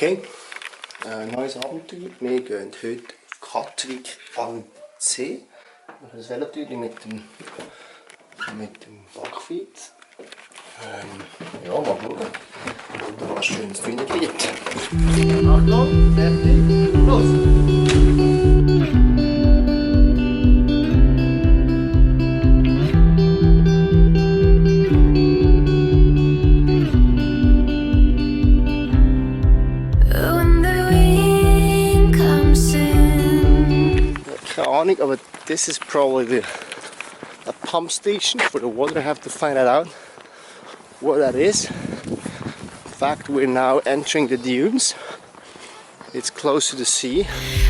Okay, neues Abenteuer. Wir gehen heute Katwijk an den See. Das Velotür mit dem Backfeed. Ja, mal schauen, ob da was Schönes finden wird. Achtung, fertig, los! Keine Ahnung, aber this is probably a pump station for the water. I have to find that out what that is. In fact, we're now entering the dunes. It's close to the sea.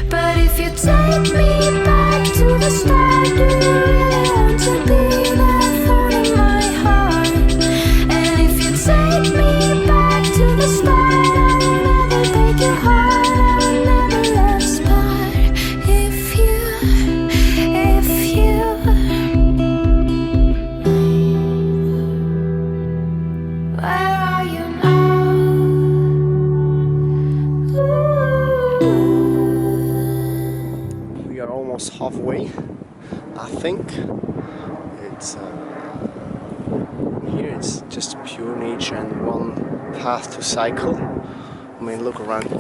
But if you take me back to the start, do you really want to be that thorn in my heart? And if you take me back to the start, I will never break your heart, I will never lose part. If you where are you now? We are almost halfway, I think. It's here it's just pure nature and one path to cycle. I mean, look around here.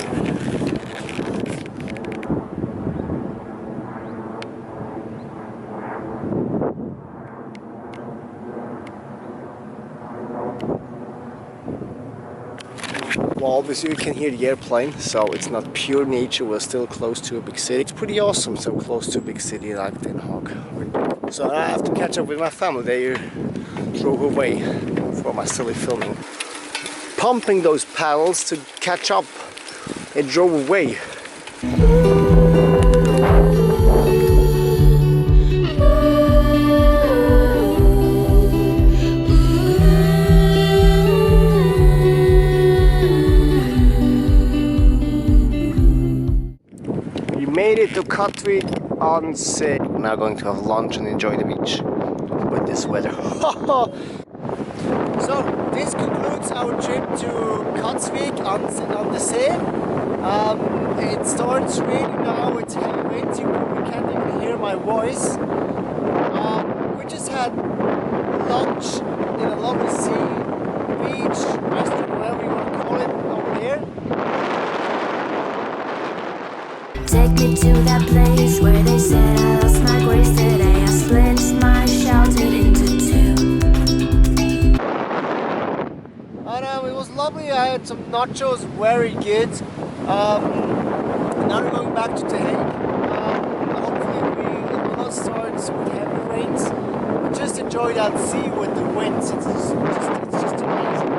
Well, obviously you can hear the airplane, so it's not pure nature, we're still close to a big city. It's pretty awesome, so close to a big city like Den Haag. So I have to catch up with my family, they drove away for my silly filming. Pumping those paddles to catch up, it drove away. Made it to Katwijk on sea. We're now going to have lunch and enjoy the beach with this weather. So this concludes our trip to Katwijk on the sea. It starts raining now, it's heavy winds, you can't even hear my voice. We just had lunch in a lovely sea, beach, restaurant, whatever you want to call it, over there. Take me to that place where they said I lost my grace today. I split my shouted into two. And it was lovely, I had some nachos, very good. Now we're going back to The Hague. Hopefully it will not start with heavy rains. But just enjoy that sea with the winds, it's just amazing.